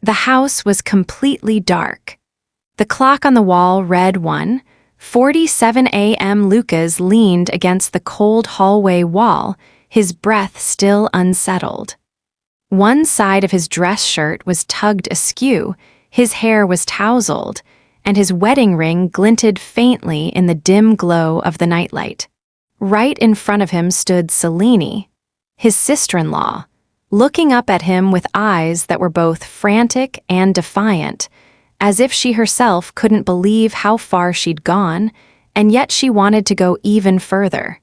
The house was completely dark. The clock on the wall read 1:47 a.m. Lucas leaned against the cold hallway wall, his breath still unsettled. One side of his dress shirt was tugged askew, his hair was tousled, and his wedding ring glinted faintly in the dim glow of the nightlight. Right in front of him stood Selene, his sister-in-law, looking up at him with eyes that were both frantic and defiant, as if she herself couldn't believe how far she'd gone, and yet she wanted to go even further.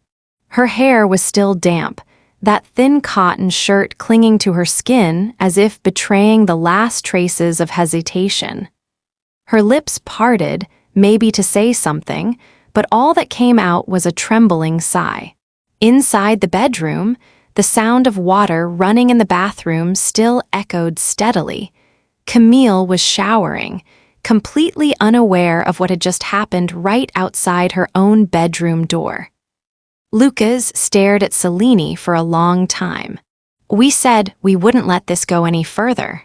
Her hair was still damp, that thin cotton shirt clinging to her skin as if betraying the last traces of hesitation. Her lips parted, maybe to say something, but all that came out was a trembling sigh. Inside the bedroom, the sound of water running in the bathroom still echoed steadily. Camille was showering, completely unaware of what had just happened right outside her own bedroom door. Lucas stared at Selene for a long time. "We said we wouldn't let this go any further."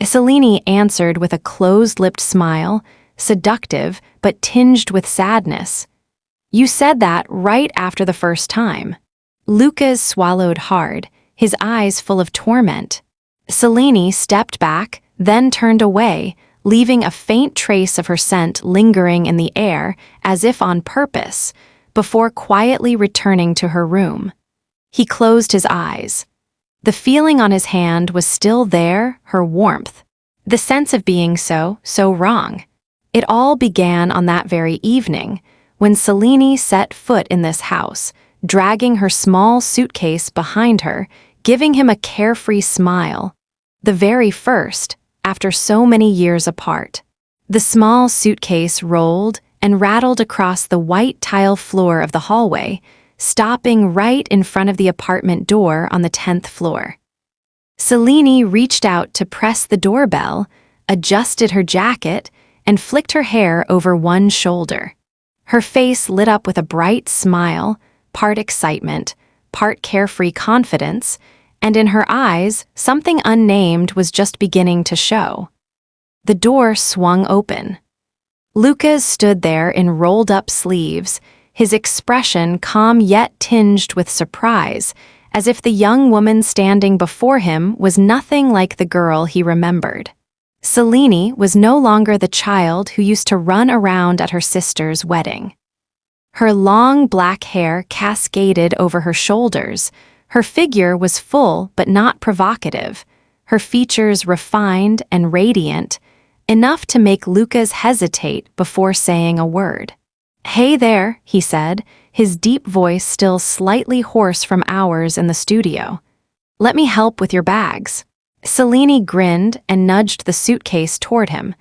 Selene answered with a closed-lipped smile, seductive but tinged with sadness. "You said that right after the first time." Lucas swallowed hard, his eyes full of torment. Selene stepped back, then turned away, leaving a faint trace of her scent lingering in the air, as if on purpose, before quietly returning to her room. He closed his eyes. The feeling on his hand was still there, her warmth. The sense of being so wrong. It all began on that very evening, when Selene set foot in this house, dragging her small suitcase behind her, giving him a carefree smile. The very first, after so many years apart. The small suitcase rolled and rattled across the white tile floor of the hallway, stopping right in front of the apartment door on the 10th floor. Selene reached out to press the doorbell, adjusted her jacket, and flicked her hair over one shoulder. Her face lit up with a bright smile, part excitement, part carefree confidence, and in her eyes, something unnamed was just beginning to show. The door swung open. Lucas stood there in rolled-up sleeves, his expression calm yet tinged with surprise, as if the young woman standing before him was nothing like the girl he remembered. Selene was no longer the child who used to run around at her sister's wedding. Her long black hair cascaded over her shoulders. Her figure was full but not provocative, her features refined and radiant, enough to make Lucas hesitate before saying a word. "Hey there," he said, his deep voice still slightly hoarse from hours in the studio. "Let me help with your bags." Selene grinned and nudged the suitcase toward him.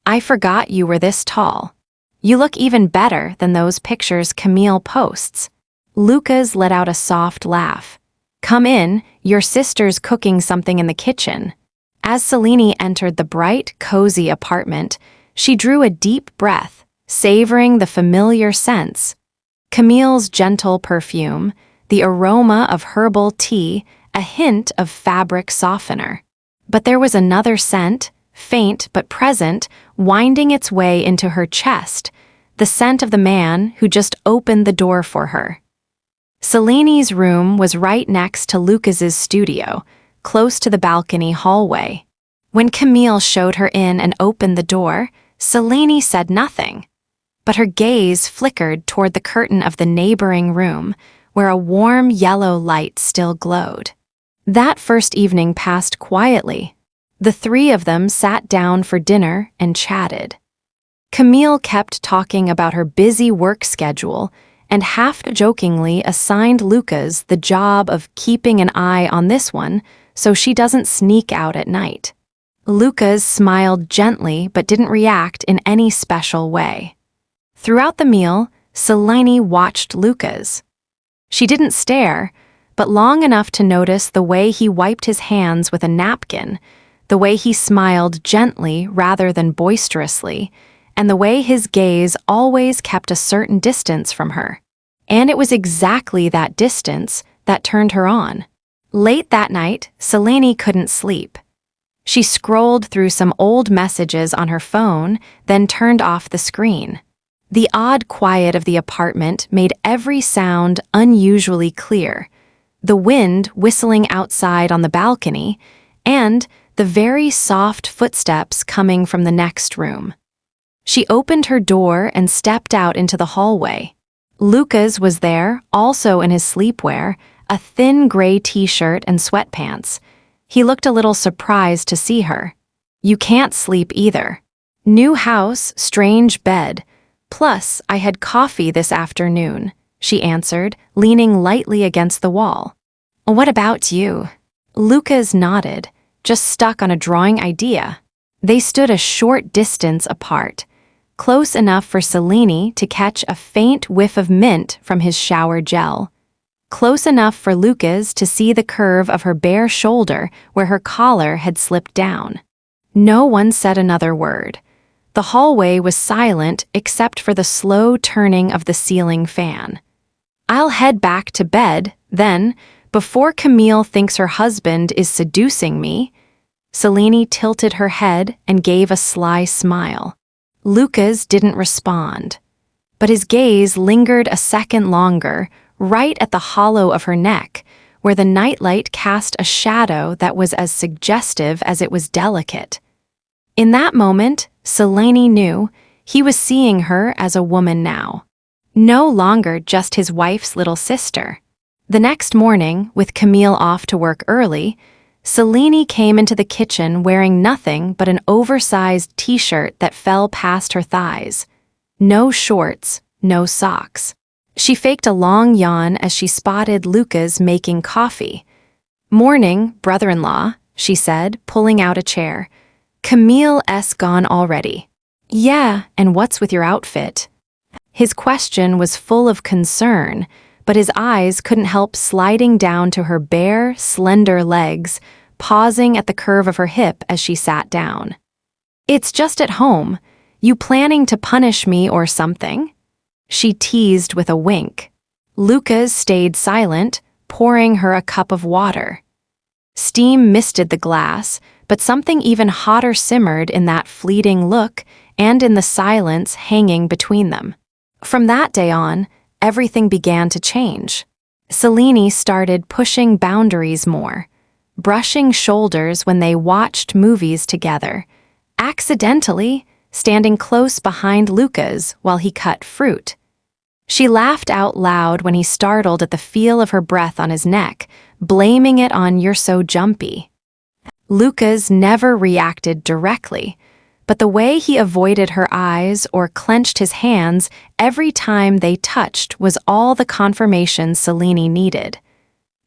"I forgot you were this tall. You look even better than those pictures Camille posts." Lucas let out a soft laugh. "Come in, your sister's cooking something in the kitchen." As Selene entered the bright, cozy apartment, she drew a deep breath, savoring the familiar scents. Camille's gentle perfume, the aroma of herbal tea, a hint of fabric softener. But there was another scent, faint but present, winding its way into her chest, the scent of the man who just opened the door for her. Selene's room was right next to Lucas's studio, close to the balcony hallway. When Camille showed her in and opened the door, Selene said nothing, but her gaze flickered toward the curtain of the neighboring room, where a warm yellow light still glowed. That first evening passed quietly. The three of them sat down for dinner and chatted. Camille kept talking about her busy work schedule and half-jokingly assigned Lucas the job of keeping an eye on this one so she doesn't sneak out at night. Lucas smiled gently but didn't react in any special way. Throughout the meal, Selene watched Lucas. She didn't stare, but long enough to notice the way he wiped his hands with a napkin, the way he smiled gently rather than boisterously, and the way his gaze always kept a certain distance from her. And it was exactly that distance that turned her on. Late that night, Selene couldn't sleep. She scrolled through some old messages on her phone, then turned off the screen. The odd quiet of the apartment made every sound unusually clear. The wind whistling outside on the balcony, and the very soft footsteps coming from the next room. She opened her door and stepped out into the hallway. Lucas was there, also in his sleepwear, a thin gray t-shirt and sweatpants. He looked a little surprised to see her. "You can't sleep either. New house, strange bed. Plus, I had coffee this afternoon," she answered, leaning lightly against the wall. "What about you?" Lucas nodded, just stuck on a drawing idea. They stood a short distance apart, close enough for Selene to catch a faint whiff of mint from his shower gel. Close enough for Lucas to see the curve of her bare shoulder where her collar had slipped down. No one said another word. The hallway was silent except for the slow turning of the ceiling fan. "I'll head back to bed, then, before Camille thinks her husband is seducing me." Selene tilted her head and gave a sly smile. Lucas didn't respond, but his gaze lingered a second longer, right at the hollow of her neck, where the nightlight cast a shadow that was as suggestive as it was delicate. In that moment, Selene knew he was seeing her as a woman now, no longer just his wife's little sister. The next morning, with Camille off to work early, Selene came into the kitchen wearing nothing but an oversized t-shirt that fell past her thighs. No shorts, no socks. She faked a long yawn as she spotted Lucas making coffee. "Morning, brother-in-law," she said, pulling out a chair. "Camille's gone already." "Yeah, and what's with your outfit?" His question was full of concern, but his eyes couldn't help sliding down to her bare, slender legs, pausing at the curve of her hip as she sat down. "It's just at home. You planning to punish me or something?" She teased with a wink. Lucas stayed silent, pouring her a cup of water. Steam misted the glass, but something even hotter simmered in that fleeting look and in the silence hanging between them. From that day on, everything began to change. Selene started pushing boundaries more, brushing shoulders when they watched movies together, accidentally standing close behind Lucas while he cut fruit. She laughed out loud when he startled at the feel of her breath on his neck, blaming it on "you're so jumpy." Lucas never reacted directly, but the way he avoided her eyes or clenched his hands every time they touched was all the confirmation Selene needed.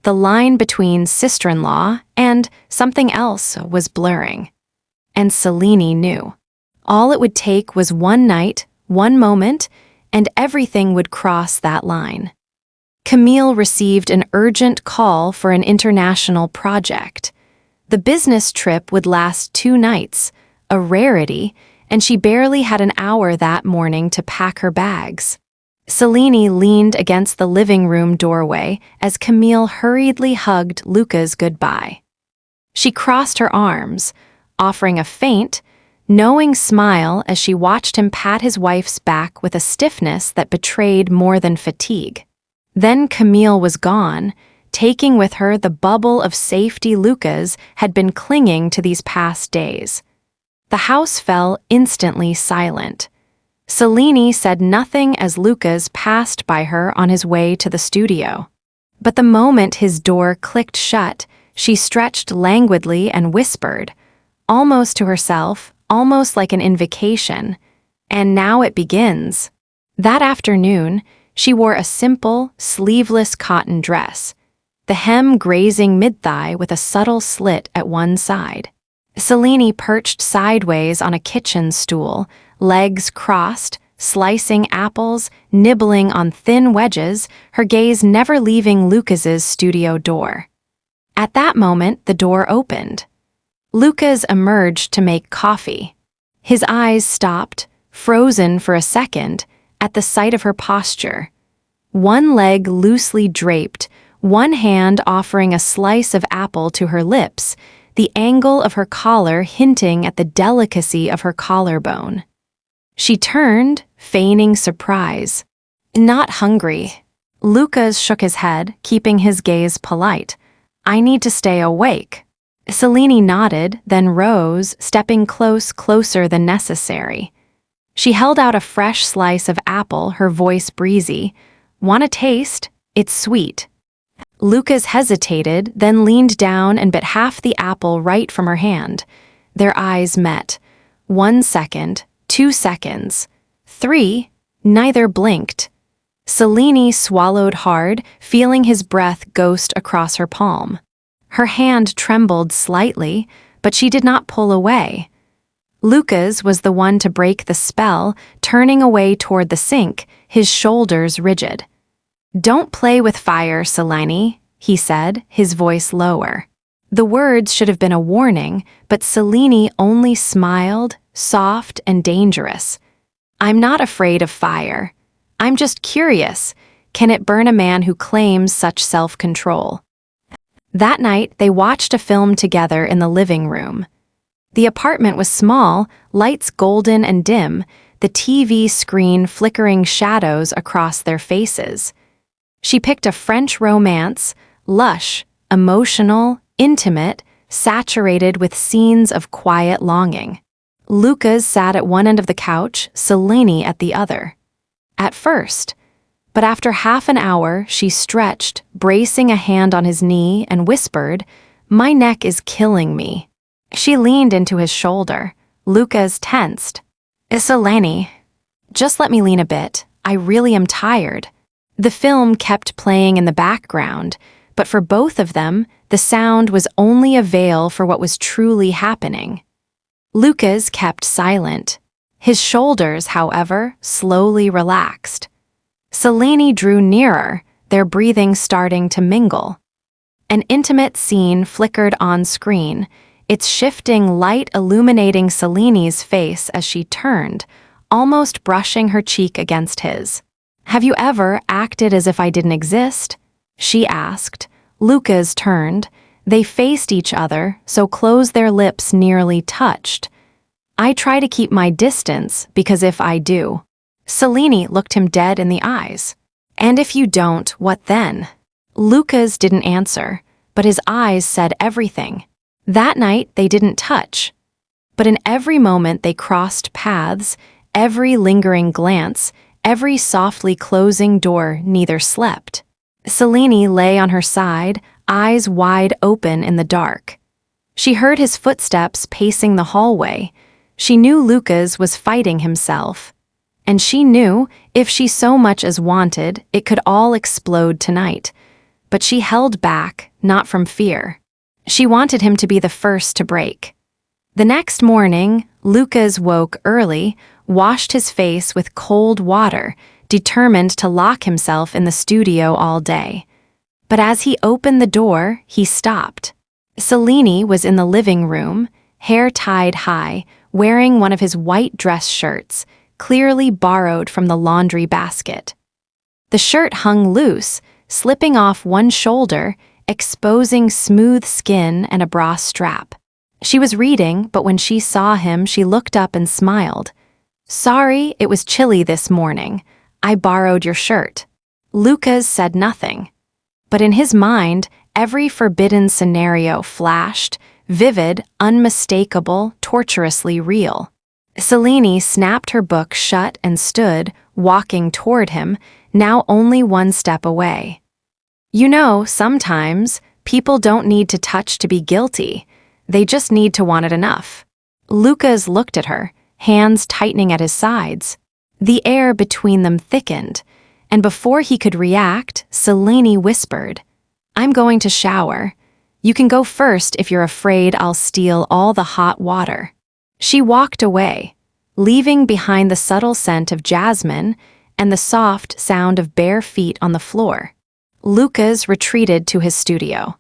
The line between sister-in-law and something else was blurring. And Selene knew. All it would take was one night, one moment, and everything would cross that line. Camille received an urgent call for an international project. The business trip would last 2 nights, a rarity, and she barely had an hour that morning to pack her bags. Selene leaned against the living room doorway as Camille hurriedly hugged Lucas goodbye. She crossed her arms, offering a faint, knowing smile as she watched him pat his wife's back with a stiffness that betrayed more than fatigue. Then Camille was gone, taking with her the bubble of safety Lucas had been clinging to these past days. The house fell instantly silent. Selene said nothing as Lucas passed by her on his way to the studio. But the moment his door clicked shut, she stretched languidly and whispered, almost to herself, almost like an invocation, "And now it begins." That afternoon, she wore a simple, sleeveless cotton dress, the hem grazing mid-thigh with a subtle slit at one side. Selene perched sideways on a kitchen stool, legs crossed, slicing apples, nibbling on thin wedges, her gaze never leaving Lucas's studio door. At that moment, the door opened. Lucas emerged to make coffee. His eyes stopped, frozen for a second, at the sight of her posture. One leg loosely draped, one hand offering a slice of apple to her lips, the angle of her collar hinting at the delicacy of her collarbone. She turned, feigning surprise. "Not hungry." Lucas shook his head, keeping his gaze polite. "I need to stay awake." Selene nodded, then rose, stepping closer than necessary. She held out a fresh slice of apple, her voice breezy. "Want a taste? It's sweet." Lucas hesitated, then leaned down and bit half the apple right from her hand. Their eyes met. 1 second, 2 seconds, 3, neither blinked. Selene swallowed hard, feeling his breath ghost across her palm. Her hand trembled slightly, but she did not pull away. Lucas was the one to break the spell, turning away toward the sink, his shoulders rigid. "Don't play with fire, Selene," he said, his voice lower. The words should have been a warning, but Selene only smiled, soft and dangerous. "I'm not afraid of fire. I'm just curious. Can it burn a man who claims such self-control?" That night, they watched a film together in the living room. The apartment was small, lights golden and dim, the TV screen flickering shadows across their faces. She picked a French romance, lush, emotional, intimate, saturated with scenes of quiet longing. Lucas sat at one end of the couch, Selene at the other. At first, but after half an hour, she stretched, bracing a hand on his knee, and whispered, "My neck is killing me." She leaned into his shoulder. Lucas tensed. "Selene, just let me lean a bit. I really am tired." The film kept playing in the background, but for both of them, the sound was only a veil for what was truly happening. Lucas kept silent. His shoulders, however, slowly relaxed. Selene drew nearer, their breathing starting to mingle. An intimate scene flickered on screen, its shifting light illuminating Selene's face as she turned, almost brushing her cheek against his. "Have you ever acted as if I didn't exist?" she asked. Lucas turned. They faced each other, so close their lips nearly touched. "I try to keep my distance because if I do." Selene looked him dead in the eyes. "And if you don't, what then?" Lucas didn't answer, but his eyes said everything. That night they didn't touch. But in every moment they crossed paths, every lingering glance, every softly closing door, neither slept. Selene lay on her side, eyes wide open in the dark. She heard his footsteps pacing the hallway. She knew Lucas was fighting himself. And she knew, if she so much as wanted, it could all explode tonight. But she held back, not from fear. She wanted him to be the first to break. The next morning, Lucas woke early, washed his face with cold water, determined to lock himself in the studio all day. But as he opened the door, he stopped. Selene was in the living room, hair tied high, wearing one of his white dress shirts, clearly borrowed from the laundry basket. The shirt hung loose, slipping off one shoulder, exposing smooth skin and a bra strap. She was reading, but when she saw him, she looked up and smiled. "Sorry, it was chilly this morning. I borrowed your shirt." Lucas said nothing. But in his mind, every forbidden scenario flashed, vivid, unmistakable, torturously real. Selene snapped her book shut and stood, walking toward him, now only one step away. "You know, sometimes, people don't need to touch to be guilty. They just need to want it enough." Lucas looked at her, hands tightening at his sides. The air between them thickened, and before he could react, Selene whispered, "I'm going to shower. You can go first if you're afraid I'll steal all the hot water." She walked away, leaving behind the subtle scent of jasmine and the soft sound of bare feet on the floor. Lucas retreated to his studio.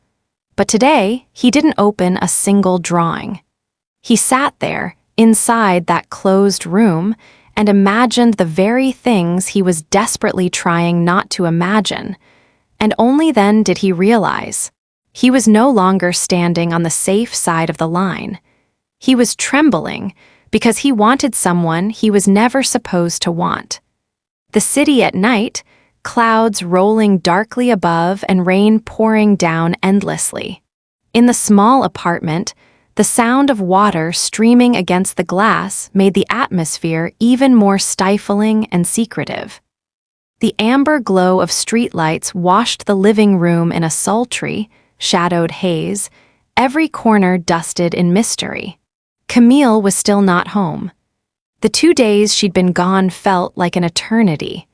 But today, he didn't open a single drawing. He sat there, inside that closed room, and imagined the very things he was desperately trying not to imagine. And only then did he realize. He was no longer standing on the safe side of the line. He was trembling because he wanted someone he was never supposed to want. The city at night, clouds rolling darkly above and rain pouring down endlessly. In the small apartment, the sound of water streaming against the glass made the atmosphere even more stifling and secretive. The amber glow of streetlights washed the living room in a sultry, shadowed haze, every corner dusted in mystery. Camille was still not home. The 2 days she'd been gone felt like an eternity.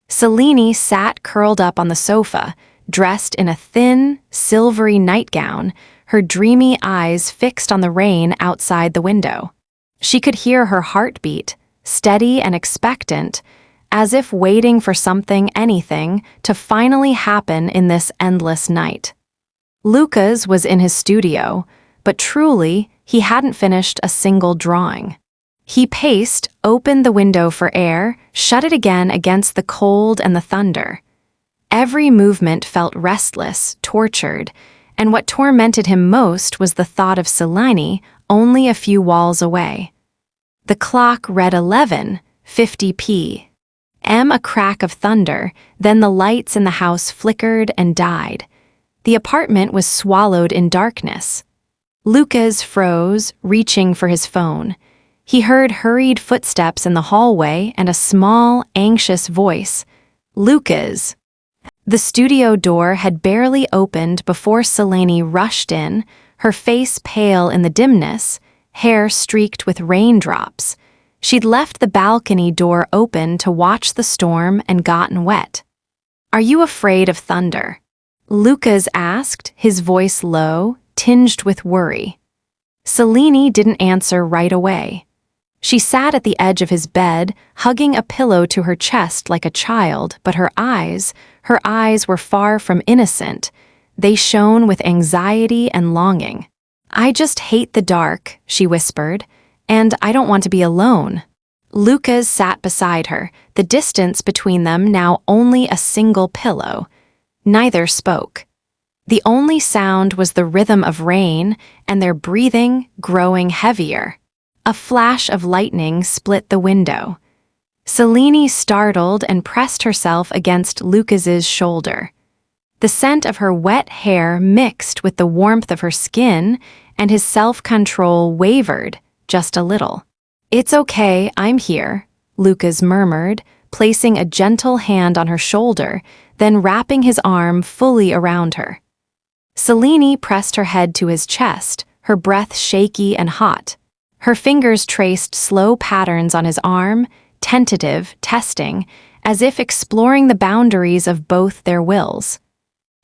Selene sat curled up on the sofa, dressed in a thin, silvery nightgown, her dreamy eyes fixed on the rain outside the window. She could hear her heartbeat, steady and expectant, as if waiting for anything, to finally happen in this endless night. Lucas was in his studio, but truly, he hadn't finished a single drawing. He paced, opened the window for air, shut it again against the cold and the thunder. Every movement felt restless, tortured, and what tormented him most was the thought of Selene only a few walls away. The clock read 11:50 p.m. A crack of thunder, then the lights in the house flickered and died. The apartment was swallowed in darkness. Lucas froze, reaching for his phone. He heard hurried footsteps in the hallway and a small, anxious voice. "Lucas." The studio door had barely opened before Selene rushed in, her face pale in the dimness, hair streaked with raindrops. She'd left the balcony door open to watch the storm and gotten wet. "Are you afraid of thunder?" Lucas asked, his voice low, tinged with worry. Selene didn't answer right away. She sat at the edge of his bed, hugging a pillow to her chest like a child, but her eyes were far from innocent. They shone with anxiety and longing. "I just hate the dark," she whispered, "and I don't want to be alone." Lucas sat beside her, the distance between them now only a single pillow. Neither spoke. The only sound was the rhythm of rain and their breathing growing heavier. A flash of lightning split the window. Selene startled and pressed herself against Lucas's shoulder. The scent of her wet hair mixed with the warmth of her skin, and his self-control wavered just a little. "It's okay, I'm here," Lucas murmured, placing a gentle hand on her shoulder, then wrapping his arm fully around her. Selene pressed her head to his chest, her breath shaky and hot. Her fingers traced slow patterns on his arm, tentative, testing, as if exploring the boundaries of both their wills.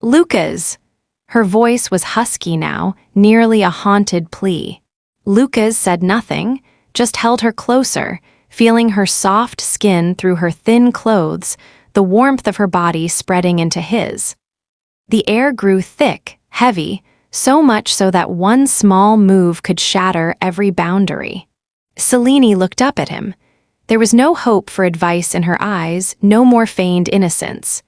"Lucas!" Her voice was husky now, nearly a haunted plea. Lucas said nothing, just held her closer, feeling her soft skin through her thin clothes, the warmth of her body spreading into his. The air grew thick, heavy, so much so that one small move could shatter every boundary. Selene looked up at him. There was no hope for advice in her eyes, no more feigned innocence.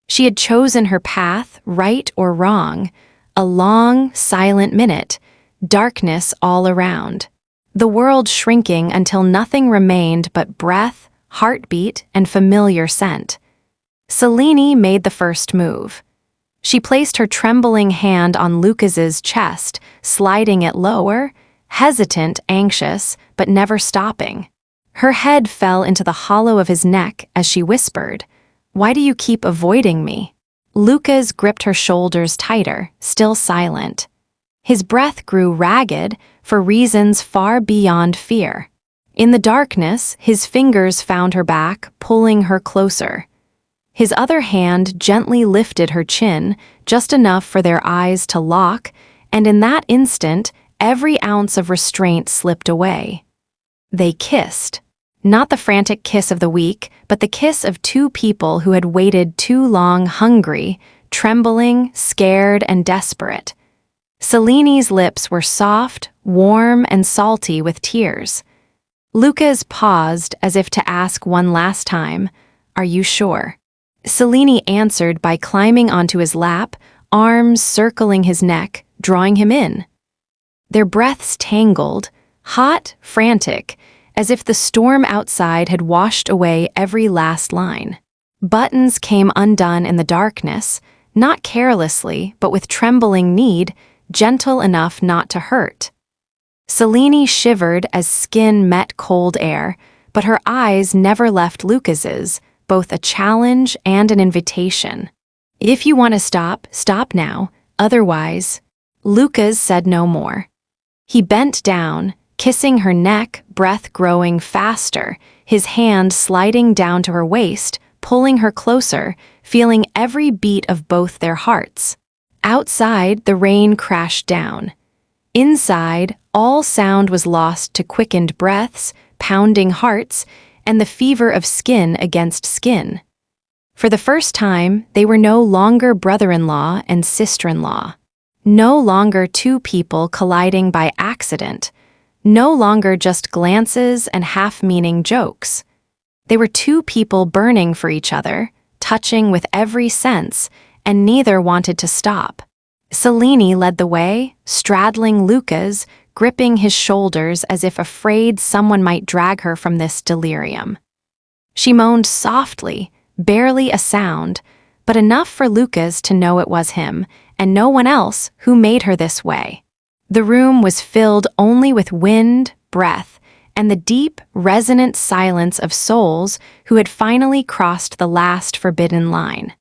She had chosen her path, right or wrong. A long, silent minute, darkness all around. The world shrinking until nothing remained but breath, heartbeat, and familiar scent. Selene made the first move. She placed her trembling hand on Lucas's chest, sliding it lower, hesitant, anxious, but never stopping. Her head fell into the hollow of his neck as she whispered, "Why do you keep avoiding me?" Lucas gripped her shoulders tighter, still silent. His breath grew ragged for reasons far beyond fear. In the darkness, his fingers found her back, pulling her closer. His other hand gently lifted her chin, just enough for their eyes to lock, and in that instant, every ounce of restraint slipped away. They kissed. Not the frantic kiss of the week, but the kiss of two people who had waited too long, hungry, trembling, scared, and desperate. Selene's lips were soft, warm, and salty with tears. Lucas paused as if to ask one last time, "Are you sure?" Selene answered by climbing onto his lap, arms circling his neck, drawing him in. Their breaths tangled, hot, frantic, as if the storm outside had washed away every last line. Buttons came undone in the darkness, not carelessly, but with trembling need, gentle enough not to hurt. Selene shivered as skin met cold air, but her eyes never left Lucas's, both a challenge and an invitation. If you want to stop, stop now, otherwise. Lucas said no more. He bent down, kissing her neck, breath growing faster, his hand sliding down to her waist, pulling her closer, feeling every beat of both their hearts. Outside, the rain crashed down. Inside, all sound was lost to quickened breaths, pounding hearts, and the fever of skin against skin. For the first time, they were no longer brother-in-law and sister-in-law. No longer two people colliding by accident. No longer just glances and half-meaning jokes. They were two people burning for each other, touching with every sense, and neither wanted to stop. Selene led the way, straddling Lucas, gripping his shoulders as if afraid someone might drag her from this delirium. She moaned softly, barely a sound, but enough for Lucas to know it was him, and no one else who made her this way. The room was filled only with wind, breath, and the deep, resonant silence of souls who had finally crossed the last forbidden line.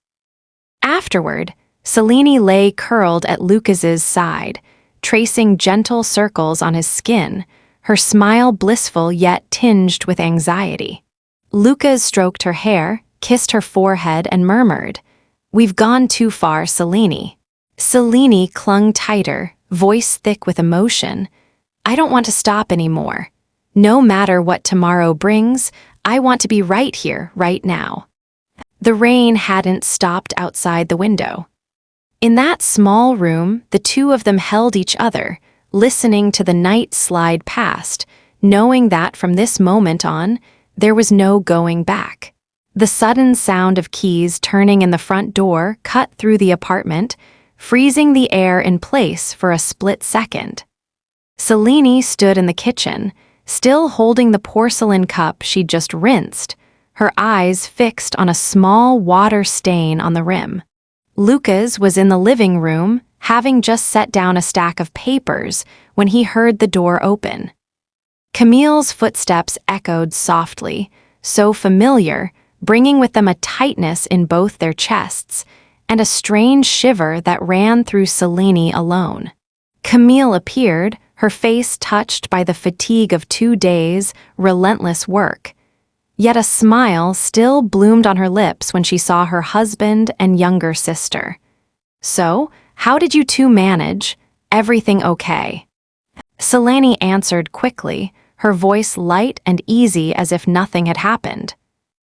Afterward, Selene lay curled at Lucas's side, tracing gentle circles on his skin, her smile blissful yet tinged with anxiety. Lucas stroked her hair, kissed her forehead, and murmured, "We've gone too far, Selene." Selene clung tighter, voice thick with emotion. "I don't want to stop anymore. No matter what tomorrow brings, I want to be right here, right now." The rain hadn't stopped outside the window. In that small room, the two of them held each other, listening to the night slide past, knowing that from this moment on, there was no going back. The sudden sound of keys turning in the front door cut through the apartment, freezing the air in place for a split second. Selene stood in the kitchen, still holding the porcelain cup she'd just rinsed, her eyes fixed on a small water stain on the rim. Lucas was in the living room, having just set down a stack of papers when he heard the door open. Camille's footsteps echoed softly, so familiar, bringing with them a tightness in both their chests, and a strange shiver that ran through Selene alone. Camille appeared, her face touched by the fatigue of 2 days' relentless work. Yet a smile still bloomed on her lips when she saw her husband and younger sister. "So, how did you two manage? Everything okay?" Selene answered quickly, her voice light and easy as if nothing had happened.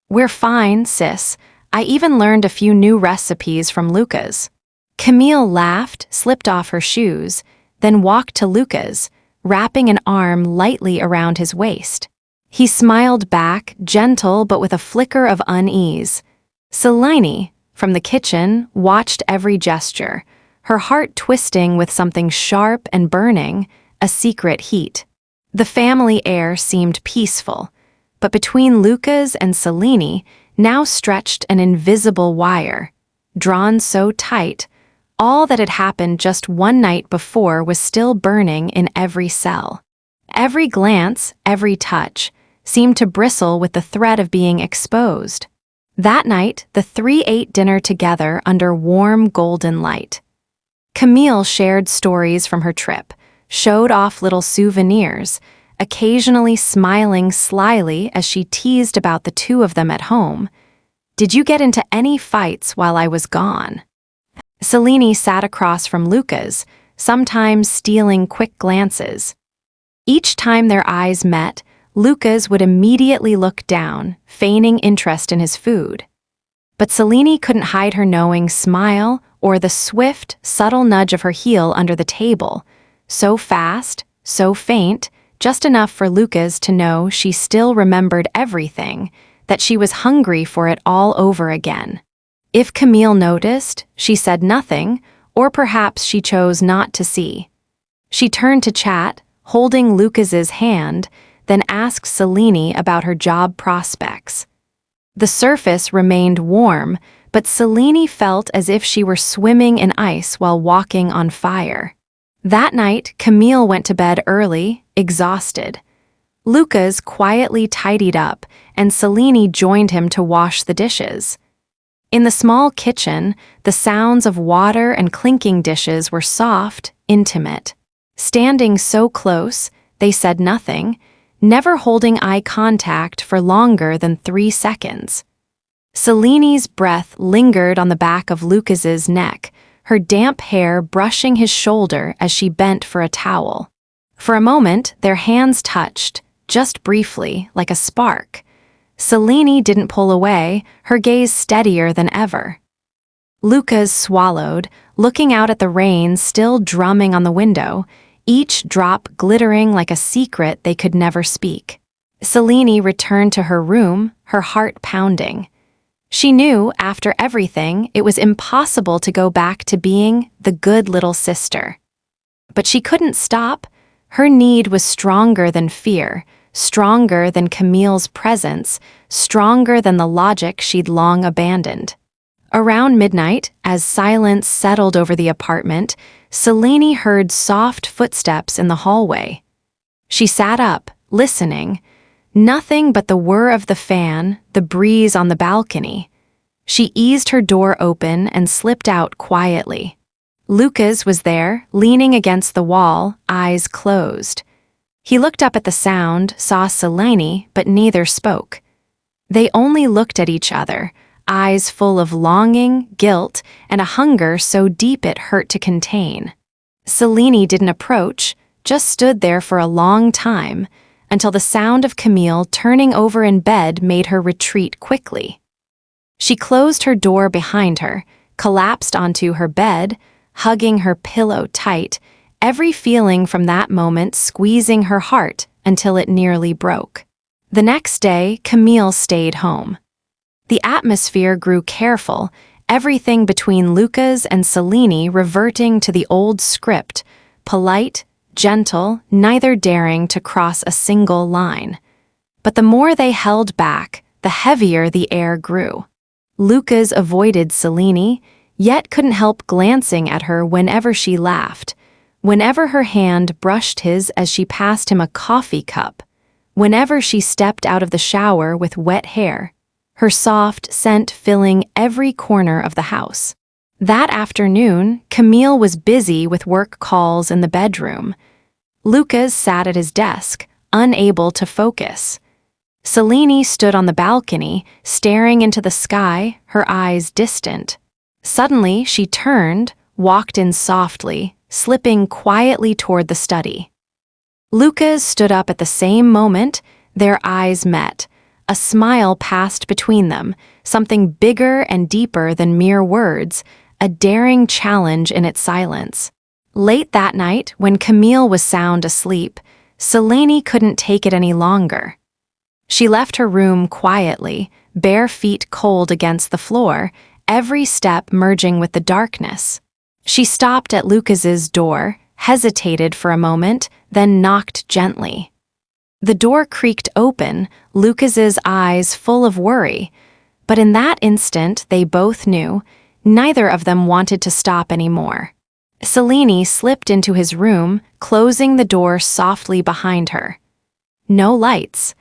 "We're fine, sis. I even learned a few new recipes from Lucas." Camille laughed, slipped off her shoes, then walked to Lucas, wrapping an arm lightly around his waist. He smiled back, gentle but with a flicker of unease. Selene, from the kitchen, watched every gesture, her heart twisting with something sharp and burning, a secret heat. The family air seemed peaceful, but between Lucas and Selene now stretched an invisible wire. Drawn so tight, all that had happened just one night before was still burning in every cell. Every glance, every touch, seemed to bristle with the threat of being exposed. That night, the three ate dinner together under warm golden light. Camille shared stories from her trip, showed off little souvenirs, occasionally smiling slyly as she teased about the two of them at home. "Did you get into any fights while I was gone?" Selene sat across from Lucas, sometimes stealing quick glances. Each time their eyes met, Lucas would immediately look down, feigning interest in his food. But Selene couldn't hide her knowing smile or the swift, subtle nudge of her heel under the table, so fast, so faint, just enough for Lucas to know she still remembered everything, that she was hungry for it all over again. If Camille noticed, she said nothing, or perhaps she chose not to see. She turned to chat, holding Lucas's hand, then asked Selene about her job prospects. The surface remained warm, but Selene felt as if she were swimming in ice while walking on fire. That night, Camille went to bed early, exhausted. Lucas quietly tidied up, and Selene joined him to wash the dishes. In the small kitchen, the sounds of water and clinking dishes were soft, intimate. Standing so close, they said nothing, never holding eye contact for longer than 3 seconds. Selene's breath lingered on the back of Lucas's neck, her damp hair brushing his shoulder as she bent for a towel. For a moment, their hands touched, just briefly, like a spark. Selene didn't pull away, her gaze steadier than ever. Lucas swallowed, looking out at the rain still drumming on the window, each drop glittering like a secret they could never speak. Selene returned to her room, her heart pounding. She knew, after everything, it was impossible to go back to being the good little sister. But she couldn't stop. Her need was stronger than fear, stronger than Camille's presence, stronger than the logic she'd long abandoned. Around midnight, as silence settled over the apartment, Selene heard soft footsteps in the hallway. She sat up, listening. Nothing but the whir of the fan, the breeze on the balcony. She eased her door open and slipped out quietly. Lucas was there, leaning against the wall, eyes closed. He looked up at the sound, saw Selene, but neither spoke. They only looked at each other, eyes full of longing, guilt, and a hunger so deep it hurt to contain. Selene didn't approach, just stood there for a long time, until the sound of Camille turning over in bed made her retreat quickly. She closed her door behind her, collapsed onto her bed, hugging her pillow tight, every feeling from that moment squeezing her heart until it nearly broke. The next day, Camille stayed home. The atmosphere grew careful, everything between Lucas and Selene reverting to the old script, polite, gentle, neither daring to cross a single line. But the more they held back, the heavier the air grew. Lucas avoided Selene, yet couldn't help glancing at her whenever she laughed, whenever her hand brushed his as she passed him a coffee cup, whenever she stepped out of the shower with wet hair, her soft scent filling every corner of the house. That afternoon, Camille was busy with work calls in the bedroom. Lucas sat at his desk, unable to focus. Selene stood on the balcony, staring into the sky, her eyes distant. Suddenly, she turned, walked in softly, slipping quietly toward the study. Lucas stood up at the same moment, their eyes met. A smile passed between them, something bigger and deeper than mere words, a daring challenge in its silence. Late that night, when Camille was sound asleep, Selene couldn't take it any longer. She left her room quietly, bare feet cold against the floor, every step merging with the darkness. She stopped at Lucas's door, hesitated for a moment, then knocked gently. The door creaked open, Lucas's eyes full of worry, but in that instant they both knew, neither of them wanted to stop anymore. Selene slipped into his room, closing the door softly behind her. No lights.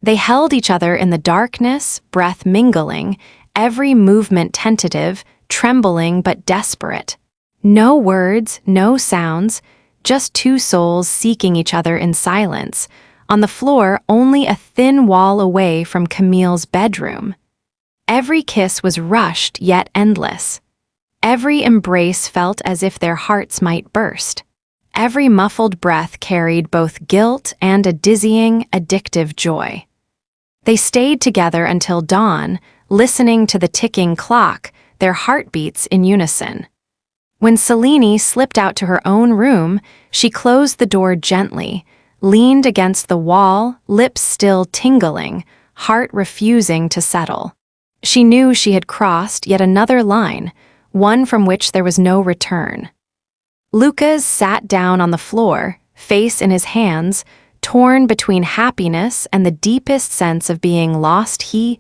They held each other in the darkness, breath mingling, every movement tentative, trembling but desperate. No words, no sounds, just two souls seeking each other in silence, on the floor only a thin wall away from Camille's bedroom. Every kiss was rushed yet endless. Every embrace felt as if their hearts might burst. Every muffled breath carried both guilt and a dizzying, addictive joy. They stayed together until dawn, listening to the ticking clock, their heartbeats in unison. When Selene slipped out to her own room, she closed the door gently, leaned against the wall, lips still tingling, heart refusing to settle. She knew she had crossed yet another line, one from which there was no return. Lucas sat down on the floor, face in his hands, torn between happiness and the deepest sense of being lost he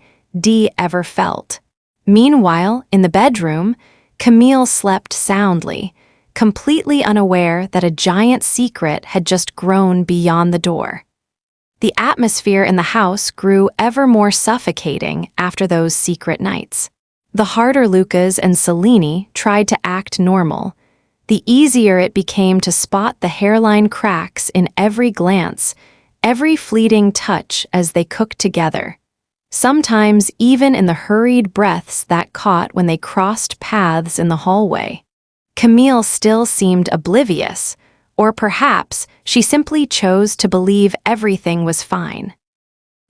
ever felt. Meanwhile, in the bedroom, Camille slept soundly, completely unaware that a giant secret had just grown beyond the door. The atmosphere in the house grew ever more suffocating after those secret nights. The harder Lucas and Selene tried to act normal, the easier it became to spot the hairline cracks in every glance, every fleeting touch as they cooked together. Sometimes even in the hurried breaths that caught when they crossed paths in the hallway. Camille still seemed oblivious, or perhaps she simply chose to believe everything was fine.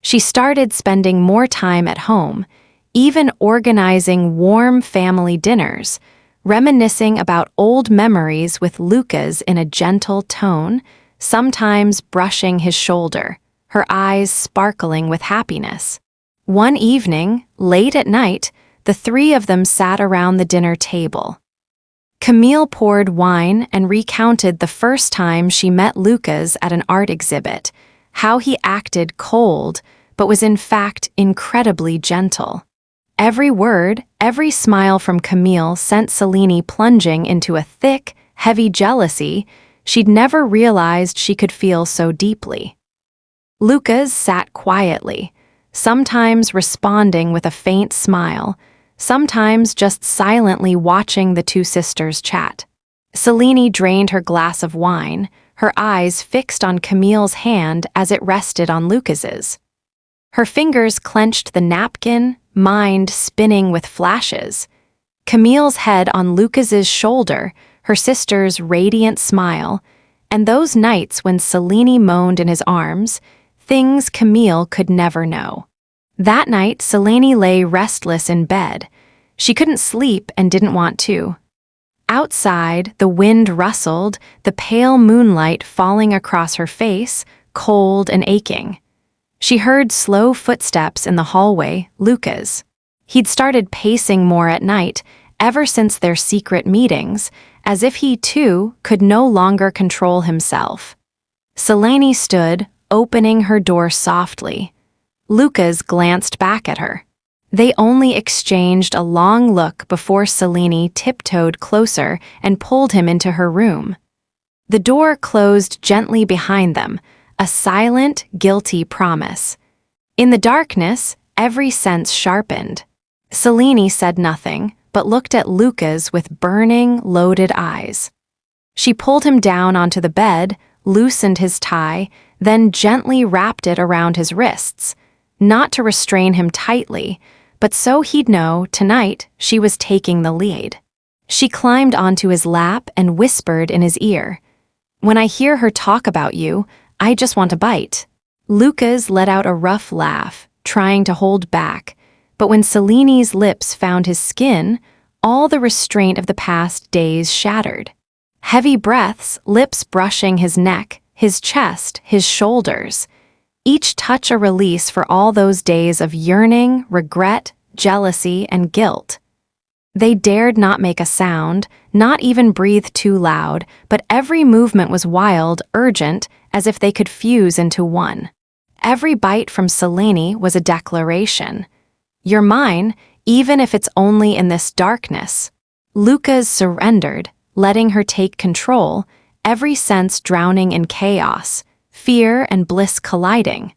She started spending more time at home, even organizing warm family dinners, reminiscing about old memories with Lucas in a gentle tone, sometimes brushing his shoulder, her eyes sparkling with happiness. One evening, late at night, the three of them sat around the dinner table. Camille poured wine and recounted the first time she met Lucas at an art exhibit, how he acted cold, but was in fact incredibly gentle. Every word, every smile from Camille sent Selene plunging into a thick, heavy jealousy she'd never realized she could feel so deeply. Lucas sat quietly, sometimes responding with a faint smile, sometimes just silently watching the two sisters chat. Selene drained her glass of wine, her eyes fixed on Camille's hand as it rested on Lucas's. Her fingers clenched the napkin, mind spinning with flashes. Camille's head on Lucas's shoulder, her sister's radiant smile, and those nights when Selene moaned in his arms, things Camille could never know. That night, Selene lay restless in bed. She couldn't sleep and didn't want to. Outside, the wind rustled, the pale moonlight falling across her face, cold and aching. She heard slow footsteps in the hallway, Lucas. He'd started pacing more at night, ever since their secret meetings, as if he, too, could no longer control himself. Selene stood, opening her door softly. Lucas glanced back at her. They only exchanged a long look before Selene tiptoed closer and pulled him into her room. The door closed gently behind them, a silent, guilty promise. In the darkness, every sense sharpened. Selene said nothing, but looked at Lucas with burning, loaded eyes. She pulled him down onto the bed, loosened his tie, then gently wrapped it around his wrists, not to restrain him tightly, but so he'd know tonight she was taking the lead. She climbed onto his lap and whispered in his ear, "When I hear her talk about you, I just want to bite." Lucas let out a rough laugh, trying to hold back, but when Selene's lips found his skin, all the restraint of the past days shattered. Heavy breaths, lips brushing his neck, his chest, his shoulders, each touch a release for all those days of yearning, regret, jealousy, and guilt. They dared not make a sound, not even breathe too loud, but every movement was wild, urgent, as if they could fuse into one. Every bite from Selene was a declaration. "You're mine, even if it's only in this darkness." Lucas surrendered, letting her take control, every sense drowning in chaos, fear and bliss colliding.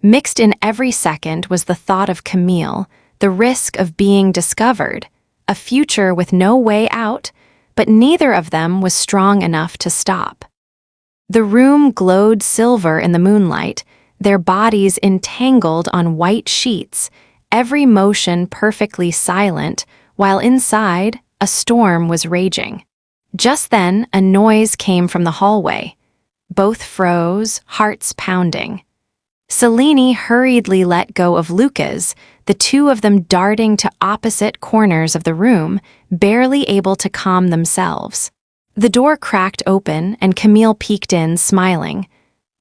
Mixed in every second was the thought of Camille, the risk of being discovered, a future with no way out, but neither of them was strong enough to stop. The room glowed silver in the moonlight, their bodies entangled on white sheets, every motion perfectly silent, while inside, a storm was raging. Just then, a noise came from the hallway. Both froze, hearts pounding. Selene hurriedly let go of Lucas, the two of them darting to opposite corners of the room, barely able to calm themselves. The door cracked open and Camille peeked in, smiling.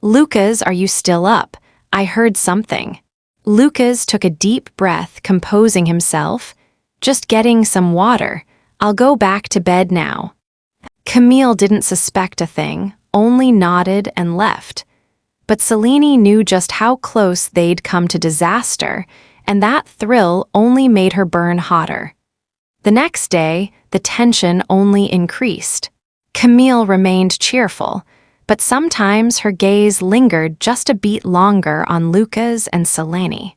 "Lucas, are you still up? I heard something." Lucas took a deep breath, composing himself. "Just getting some water. I'll go back to bed now." Camille didn't suspect a thing, only nodded and left. But Selene knew just how close they'd come to disaster, and that thrill only made her burn hotter. The next day, the tension only increased. Camille remained cheerful, but sometimes her gaze lingered just a beat longer on Lucas and Selene.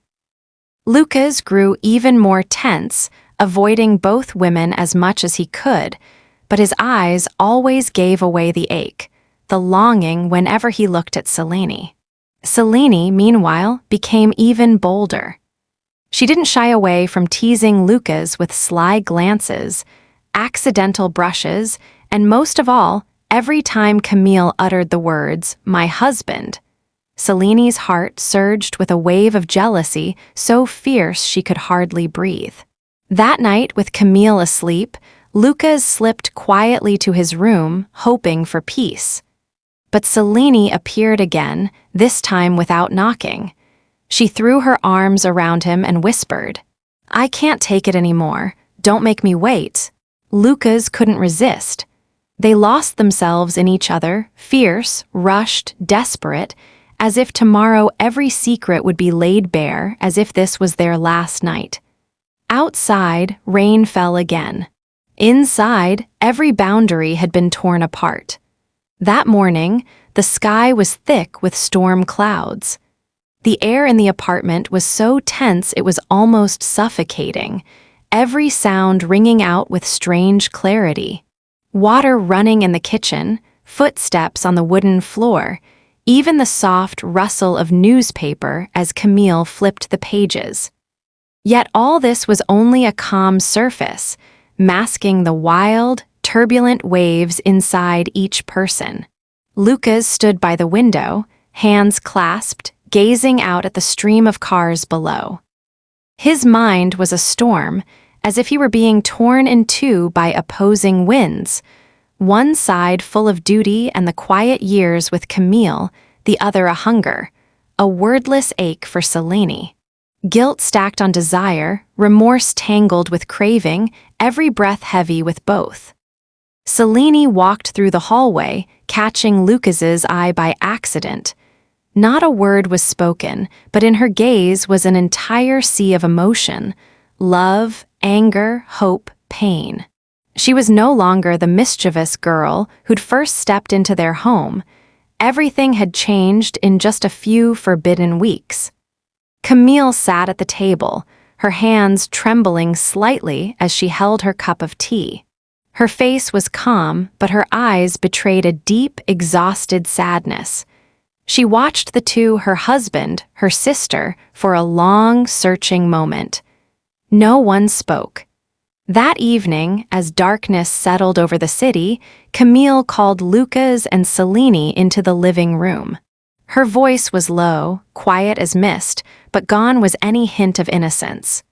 Lucas grew even more tense, avoiding both women as much as he could, but his eyes always gave away the ache, the longing whenever he looked at Selene. Selene, meanwhile, became even bolder. She didn't shy away from teasing Lucas with sly glances, accidental brushes, and most of all, every time Camille uttered the words, "my husband," Selene's heart surged with a wave of jealousy so fierce she could hardly breathe. That night, with Camille asleep, Lucas slipped quietly to his room, hoping for peace. But Selene appeared again, this time without knocking. She threw her arms around him and whispered, "I can't take it anymore. Don't make me wait." Lucas couldn't resist. They lost themselves in each other, fierce, rushed, desperate, as if tomorrow every secret would be laid bare, as if this was their last night. Outside, rain fell again. Inside, every boundary had been torn apart. That morning, the sky was thick with storm clouds. The air in the apartment was so tense it was almost suffocating, every sound ringing out with strange clarity. Water running in the kitchen, footsteps on the wooden floor, even the soft rustle of newspaper as Camille flipped the pages. Yet all this was only a calm surface, masking the wild, turbulent waves inside each person. Lucas stood by the window, hands clasped, gazing out at the stream of cars below. His mind was a storm, as if he were being torn in two by opposing winds, one side full of duty and the quiet years with Camille, the other a hunger, a wordless ache for Selene. Guilt stacked on desire, remorse tangled with craving, every breath heavy with both. Selene walked through the hallway, catching Lucas's eye by accident. Not a word was spoken, but in her gaze was an entire sea of emotion: love, anger, hope, pain. She was no longer the mischievous girl who'd first stepped into their home. Everything had changed in just a few forbidden weeks. Camille sat at the table, her hands trembling slightly as she held her cup of tea. Her face was calm, but her eyes betrayed a deep, exhausted sadness. She watched the two, her husband, her sister, for a long, searching moment. No one spoke. That evening, as darkness settled over the city, Camille called Lucas and Selene into the living room. Her voice was low, quiet as mist, but gone was any hint of innocence.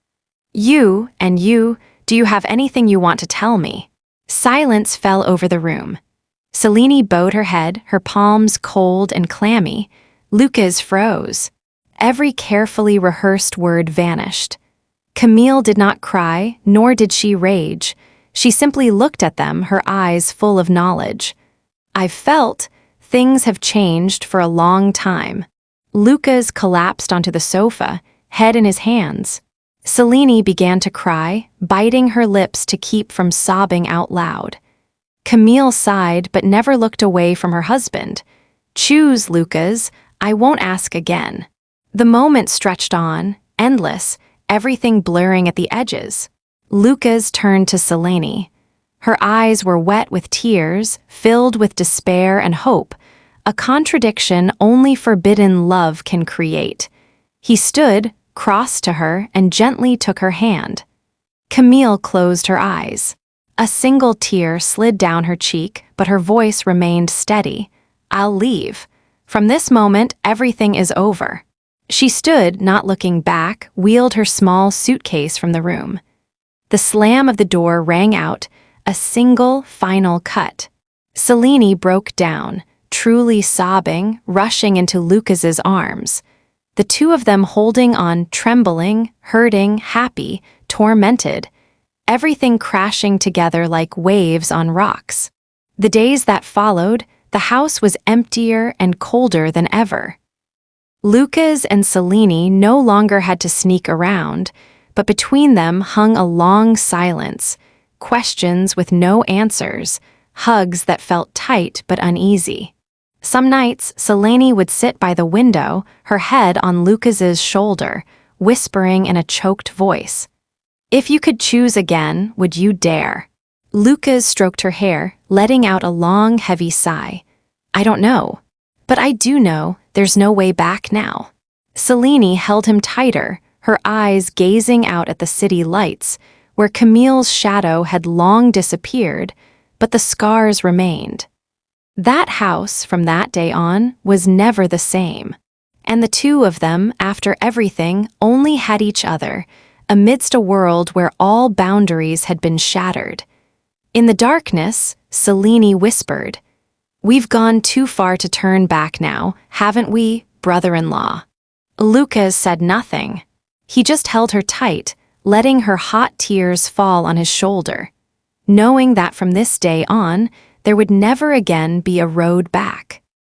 "You, and you, do you have anything you want to tell me?" Silence fell over the room. Selene bowed her head, her palms cold and clammy. Lucas froze. Every carefully rehearsed word vanished. Camille did not cry, nor did she rage. She simply looked at them, her eyes full of knowledge. "I've felt things have changed for a long time." Lucas collapsed onto the sofa, head in his hands. Selene began to cry, biting her lips to keep from sobbing out loud. Camille sighed but never looked away from her husband. "Choose, Lucas, I won't ask again." The moment stretched on, endless, everything blurring at the edges. Lucas turned to Selene. Her eyes were wet with tears, filled with despair and hope, a contradiction only forbidden love can create. He stood, crossed to her, and gently took her hand. Camille closed her eyes. A single tear slid down her cheek, but her voice remained steady. "I'll leave. From this moment, everything is over." She stood, not looking back, wheeled her small suitcase from the room. The slam of the door rang out, a single, final cut. Selene broke down, truly sobbing, rushing into Lucas's arms. The two of them holding on, trembling, hurting, happy, tormented. everything crashing together like waves on rocks. The days that followed, the house was emptier and colder than ever. Lucas and Selene no longer had to sneak around, but between them hung a long silence, questions with no answers, hugs that felt tight but uneasy. Some nights, Selene would sit by the window, her head on Lucas's shoulder, whispering in a choked voice, "If you could choose again, would you dare?" Lucas stroked her hair, letting out a long, heavy sigh. "I don't know. But I do know there's no way back now." Selene held him tighter, her eyes gazing out at the city lights, where Camille's shadow had long disappeared, but the scars remained. That house, from that day on, was never the same. And the two of them, after everything, only had each other, amidst a world where all boundaries had been shattered. In the darkness, Selene whispered, "We've gone too far to turn back now, haven't we, brother-in-law?" Lucas said nothing. He just held her tight, letting her hot tears fall on his shoulder, knowing that from this day on, there would never again be a road back.